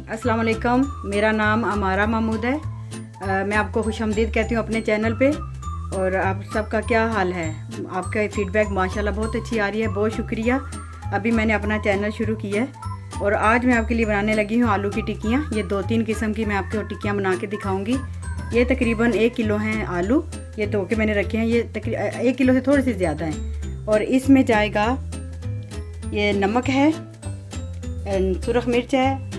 अस्सलाम वालेकुम। मेरा नाम अमारा महमूद है। मैं आपको खुशामदीद कहती हूँ अपने चैनल पे। और आप सबका क्या हाल है? आपका फीडबैक माशाल्लाह बहुत अच्छी आ रही है, बहुत शुक्रिया। अभी मैंने अपना चैनल शुरू किया है और आज मैं आपके लिए बनाने लगी हूँ आलू की टिक्कियाँ। ये 2-3 किस्म की मैं आपको टिक्कियाँ बना के दिखाऊँगी। ये तकरीबन 1 किलो हैं आलू, ये धो के मैंने रखे हैं। ये 1 किलो से थोड़े से ज़्यादा हैं। और इसमें जाएगा ये नमक है, सुरख मिर्च है,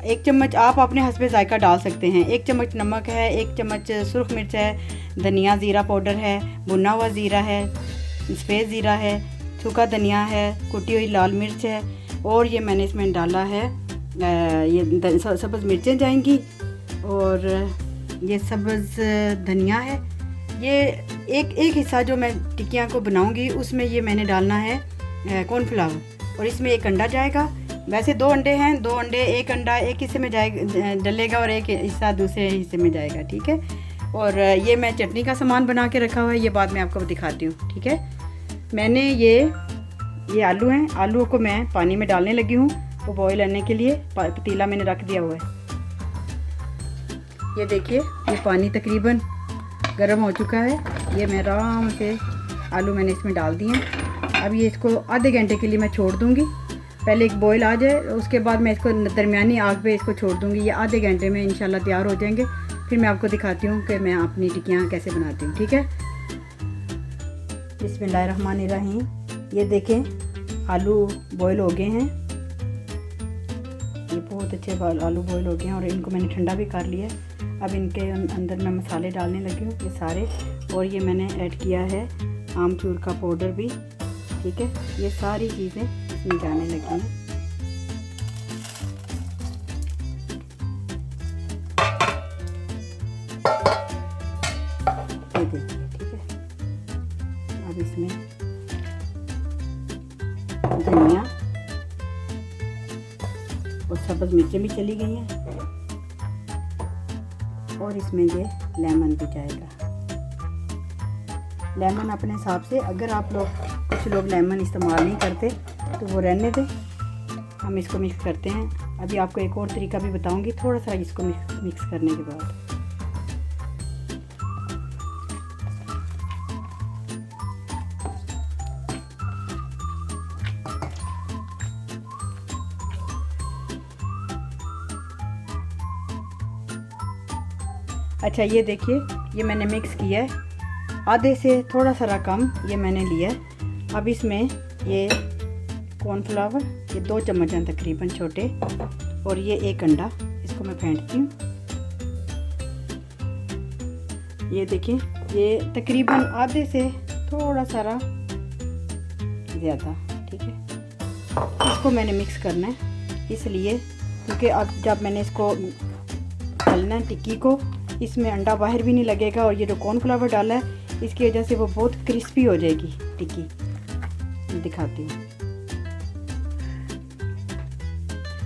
1 चम्मच आप अपने हस्बे जायका डाल सकते हैं। 1 चम्मच नमक है, 1 चम्मच सुरख मिर्च है, धनिया ज़ीरा पाउडर है, भुना हुआ ज़ीरा है, सफ़ेद ज़ीरा है, सूखा धनिया है, कुटी हुई लाल मिर्च है। और ये मैंने इसमें डाला है ये सब्ज़ मिर्चें जाएंगी और ये सब्ज़ धनिया है। ये एक हिस्सा जो मैं टिक्कियाँ को बनाऊंगी उसमें ये मैंने डालना है कॉर्नफ्लावर। और इसमें 1 अंडा जाएगा। वैसे 2 अंडे हैं, 2 अंडे, 1 अंडा एक हिस्से में जाएगा डलेगा और एक हिस्सा दूसरे हिस्से में जाएगा, ठीक है। और ये मैं चटनी का सामान बना के रखा हुआ है, ये बाद में आपको दिखाती हूँ, ठीक है। मैंने ये आलू हैं, आलूओं को मैं पानी में डालने लगी हूँ वो बॉईल करने के लिए। पतीला मैंने रख दिया हुआ है। ये देखिए, ये पानी तकरीबन गर्म हो चुका है। ये मैं आराम से आलू मैंने इसमें डाल दिए हैं। अब ये इसको आधे घंटे के लिए मैं छोड़ दूँगी। पहले एक बॉईल आ जाए, उसके बाद मैं इसको दरमियानी आग पे इसको छोड़ दूँगी। ये आधे घंटे में इंशाल्लाह तैयार हो जाएंगे। फिर मैं आपको दिखाती हूँ कि मैं अपनी टिक्कियाँ कैसे बनाती हूँ, ठीक है। बिस्मिल्लाहिर्रहमानिर्रहीम। ये देखें आलू बॉईल हो गए हैं, ये बहुत अच्छे आलू बॉईल हो गए हैं और इनको मैंने ठंडा भी कर लिया है। अब इनके अंदर मैं मसाले डालने लगी हूँ, ये सारे। और ये मैंने ऐड किया है आमचूर का पाउडर भी, ठीक है। ये सारी चीज़ें इसमें जाने लगी हैं। ये देखिए, ठीक है। अब इसमें धनिया और सब्ज़ मिर्चें भी चली गई हैं और इसमें ये लेमन भी जाएगा। लेमन अपने हिसाब से, अगर आप लोग कुछ लोग लेमन इस्तेमाल नहीं करते तो वो रहने दें। हम इसको मिक्स करते हैं। अभी आपको एक और तरीका भी बताऊंगी थोड़ा सा इसको मिक्स करने के बाद। अच्छा, ये देखिए, ये मैंने मिक्स किया है, आधे से थोड़ा सा कम ये मैंने लिया है। अब इसमें ये कॉर्नफ्लावर, ये 2 चम्मच हैं तकरीबन छोटे, और ये 1 अंडा, इसको मैं फेंटती हूँ। ये देखिए, ये तकरीबन आधे से थोड़ा सारा ज़्यादा, ठीक है। इसको मैंने मिक्स करना है इसलिए क्योंकि अब जब मैंने इसको तलना है टिक्की को, इसमें अंडा बाहर भी नहीं लगेगा और ये जो कॉर्नफ्लावर डाला है इसकी वजह से वो बहुत क्रिस्पी हो जाएगी टिक्की। दिखाती हूँ।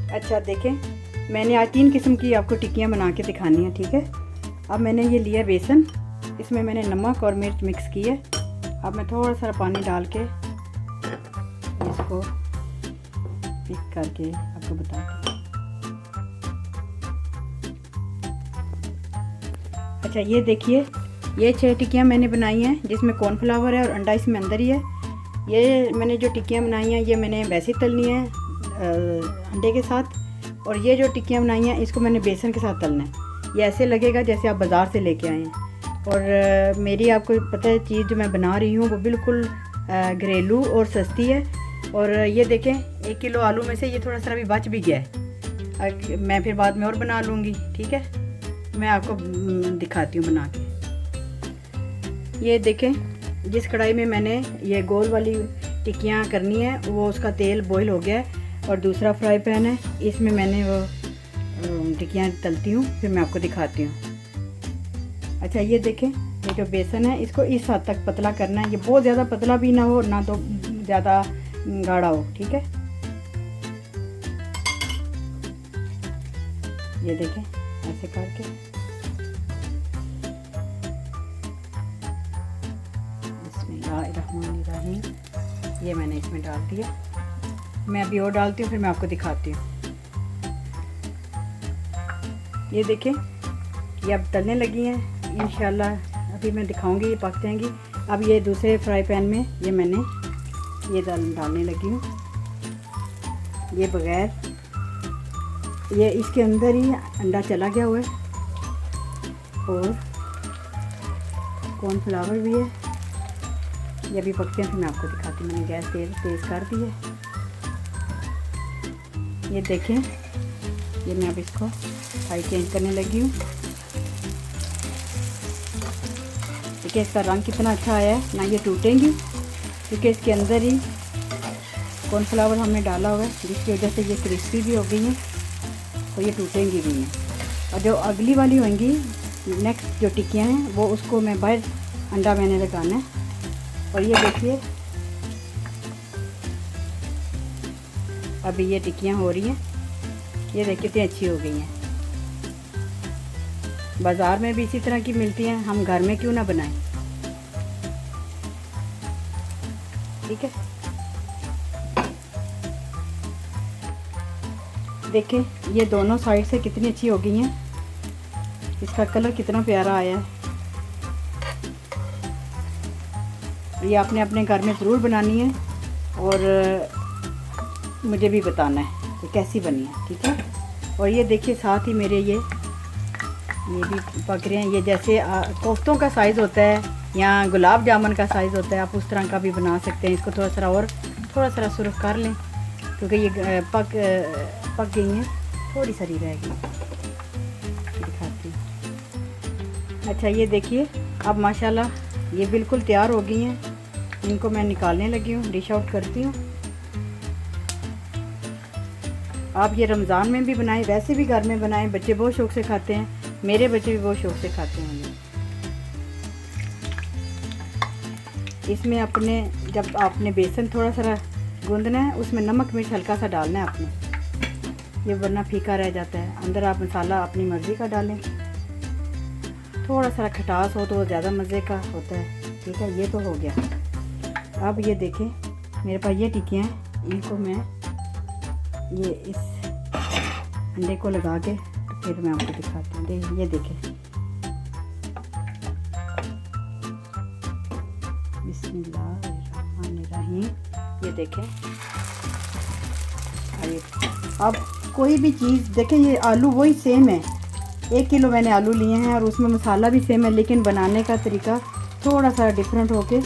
अच्छा देखें, मैंने आज 3 किस्म की आपको टिक्कियाँ बना के दिखानी है, ठीक है। अब मैंने ये लिया बेसन, इसमें मैंने नमक और मिर्च मिक्स की है। अब मैं थोड़ा सा पानी डाल के इसको मिक्स करके आपको बताती हूँ। अच्छा, ये देखिए, ये 6 टिक्कियाँ मैंने बनाई हैं जिसमें कॉर्नफ्लावर है और अंडा इसमें अंदर ही है। ये मैंने जो टिक्कियाँ बनाई हैं ये मैंने वैसे ही तलनी है अंडे के साथ। और ये जो टिक्कियाँ बनाई हैं इसको मैंने बेसन के साथ तलना है। ये ऐसे लगेगा जैसे आप बाज़ार से लेके आए हैं। और मेरी आपको पता है चीज़ जो मैं बना रही हूँ वो बिल्कुल घरेलू और सस्ती है। और ये देखें, 1 किलो आलू में से ये थोड़ा सा अभी बच भी गया है। मैं फिर बाद में और बना लूँगी, ठीक है। मैं आपको दिखाती हूँ बना के। ये देखें, जिस कढ़ाई में मैंने ये गोल वाली टिक्कियाँ करनी है वो उसका तेल बॉईल हो गया है और दूसरा फ्राई पैन है, इसमें मैंने वो टिक्कियाँ तलती हूँ, फिर मैं आपको दिखाती हूँ। अच्छा, ये देखें, ये जो बेसन है इसको इस हद तक पतला करना है। ये बहुत ज़्यादा पतला भी ना हो ना तो ज़्यादा गाढ़ा हो, ठीक है। ये देखें, ऐसे करके बिस्मिल्लाहिर्रहमानिर्रहीम, ये मैंने इसमें डाल दिया। मैं अभी और डालती हूँ, फिर मैं आपको दिखाती हूँ। ये देखें, ये अब तलने लगी हैं इंशाल्लाह। अभी मैं दिखाऊंगी ये पक जाएंगी। अब ये दूसरे फ्राई पैन में ये मैंने ये डालने लगी हूँ। ये बगैर ये इसके अंदर ही अंडा चला गया हुआ है और कॉर्नफ्लावर भी है। ये अभी पकते हैं फिर मैं आपको दिखाती हूँ। मैंने गैस तेज़ कर दी है। ये देखें, ये मैं अब इसको साइड चेंज करने लगी हूँ। देखिए इसका रंग कितना अच्छा आया है, ना ये टूटेंगी क्योंकि इसके अंदर ही कॉर्नफ्लावर हमने डाला हुआ है, जिसकी वजह से ये क्रिस्पी भी हो गई हैं और ये टूटेंगी भी नहीं। और जो अगली वाली होंगी नेक्स्ट जो टिक्कियाँ हैं वो उसको मैं बाहर अंडा मैंने लगाना है। और ये देखिए अभी ये टिक्कियाँ हो रही हैं। ये देखिए कितनी अच्छी हो गई हैं। बाज़ार में भी इसी तरह की मिलती हैं, हम घर में क्यों ना बनाएं। ठीक है, देखें ये दोनों साइड से कितनी अच्छी हो गई हैं। इसका कलर कितना प्यारा आया है। ये आपने अपने घर में ज़रूर बनानी है और मुझे भी बताना है कि कैसी बनी है। ठीक है, और ये देखिए साथ ही मेरे ये भी पक रहे हैं। ये जैसे कोफ्तों का साइज़ होता है या गुलाब जामुन का साइज़ होता है, आप उस तरह का भी बना सकते हैं। इसको थोड़ा सा सुर्ख कर लें क्योंकि ये पक गई हैं, थोड़ी सारी रह गई। दिखाती हूँ। अच्छा ये देखिए अब माशाल्लाह ये बिल्कुल तैयार हो गई हैं। इनको मैं निकालने लगी हूँ, डिश आउट करती हूँ। आप ये रमज़ान में भी बनाएं, वैसे भी घर में बनाएं। बच्चे बहुत शौक़ से खाते हैं, मेरे बच्चे भी बहुत शौक़ से खाते हैं। इसमें अपने जब आपने बेसन थोड़ा सा गूंदना है, उसमें नमक मिर्च हल्का सा डालना है आपने, ये वरना फीका रह जाता है। अंदर आप मसाला अपनी मर्ज़ी का डालें। थोड़ा सा खटास हो तो ज़्यादा मज़े का होता है। ठीक है, ये तो हो गया। अब ये देखें मेरे पास ये टिक्कियाँ हैं, इनको मैं ये इस अंडे को लगा के फिर मैं आपको दिखाती हूँ। ये देखें, बिस्मिल्लाहिर्रहमानिर्रहीम। ये देखें। अब कोई भी चीज़ देखें, ये आलू वही सेम है। 1 किलो मैंने आलू लिए हैं और उसमें मसाला भी सेम है, लेकिन बनाने का तरीका थोड़ा सा डिफरेंट होके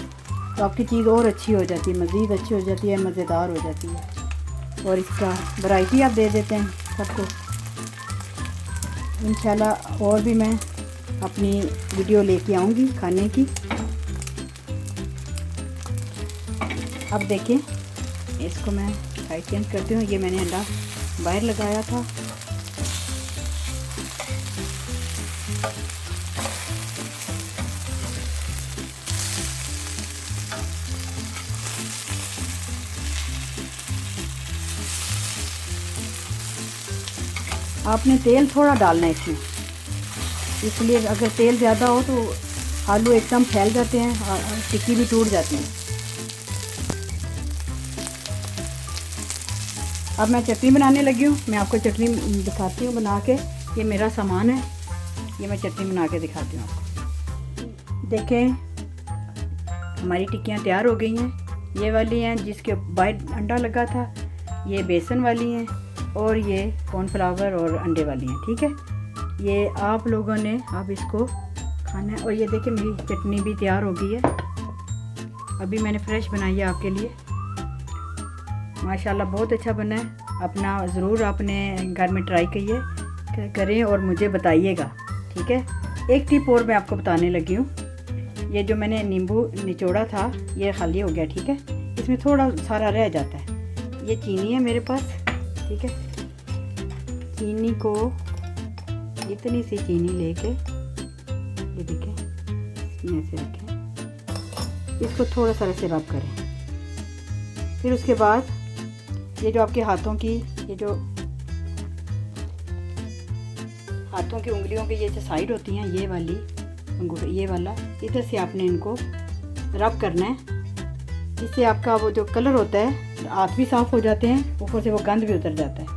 तो आपकी चीज़ और अच्छी हो जाती है, मज़ीद अच्छी हो जाती है, मज़ेदार हो जाती है। और इसका वैरायटी आप दे देते हैं सबको। इंशाल्लाह और भी मैं अपनी वीडियो लेके आऊँगी खाने की। अब देखें इसको मैं साइड चेंज करती हूँ। ये मैंने अंडा बाहर लगाया था। आपने तेल थोड़ा डालना है इसमें, इसलिए अगर तेल ज़्यादा हो तो आलू एकदम फैल जाते हैं और टिक्की भी टूट जाती है। अब मैं चटनी बनाने लगी हूँ। मैं आपको चटनी दिखाती हूँ बना के। ये मेरा सामान है, ये मैं चटनी बना के दिखाती हूँ आपको। देखें हमारी टिक्कियाँ तैयार हो गई हैं। ये वाली हैं जिसके बाहर अंडा लगा था, ये बेसन वाली हैं और ये कॉर्नफ्लावर और अंडे वाली हैं। ठीक है, ये आप लोगों ने अब इसको खाना है। और ये देखिए मेरी चटनी भी तैयार हो गई है, अभी मैंने फ्रेश बनाई है आपके लिए। माशाल्लाह बहुत अच्छा बना है। अपना ज़रूर अपने घर में ट्राई करें और मुझे बताइएगा। ठीक है, एक टिप और मैं आपको बताने लगी हूँ। ये जो मैंने नींबू निचोड़ा था ये खाली हो गया। ठीक है, इसमें थोड़ा सारा रह जाता है। ये चीनी है मेरे पास। ठीक है, चीनी को इतनी सी चीनी लेके ये देखें इसमें से रखें, इसको थोड़ा सा ऐसे रब करें। फिर उसके बाद ये जो आपके हाथों की उंगलियों की ये जो साइड होती हैं, ये वाली ये वाला इधर से आपने इनको रब करना है। इससे आपका वो जो कलर होता है, हाथ भी साफ़ हो जाते हैं, ऊपर से वो गंद भी उतर जाता है।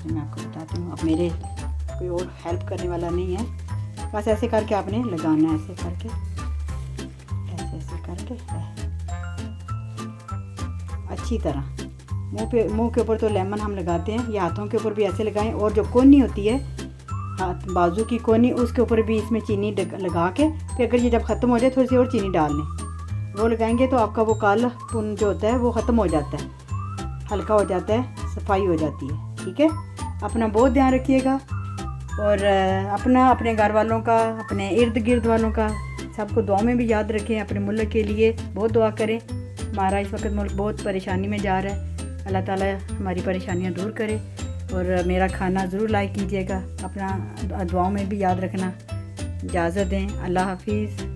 मैं आपको बताती हूँ। अब मेरे कोई और हेल्प करने वाला नहीं है। बस ऐसे करके आपने लगाना है, ऐसे करके, ऐसे ऐसे करके अच्छी तरह। मुंह के ऊपर तो लेमन हम लगाते हैं, या हाथों के ऊपर भी ऐसे लगाएं। और जो कोनी होती है हाथ बाजू की कोनी, उसके ऊपर भी इसमें चीनी लगा के, फिर अगर ये जब ख़त्म हो जाए थोड़ी सी और चीनी डाल लें। वो लगाएंगे तो आपका वो कालापन जो होता है वो ख़त्म हो जाता है, हल्का हो जाता है, सफाई हो जाती है। ठीक है, अपना बहुत ध्यान रखिएगा, और अपना, अपने घर वालों का, अपने इर्द गिर्द वालों का, सबको दुआ में भी याद रखें। अपने मुल्क के लिए बहुत दुआ करें। हमारा इस वक्त मुल्क बहुत परेशानी में जा रहा है। अल्लाह ताला हमारी परेशानियां दूर करे। और मेरा खाना ज़रूर लाइक कीजिएगा, अपना दुआओं में भी याद रखना। इजाज़त दें, अल्लाह हाफिज़।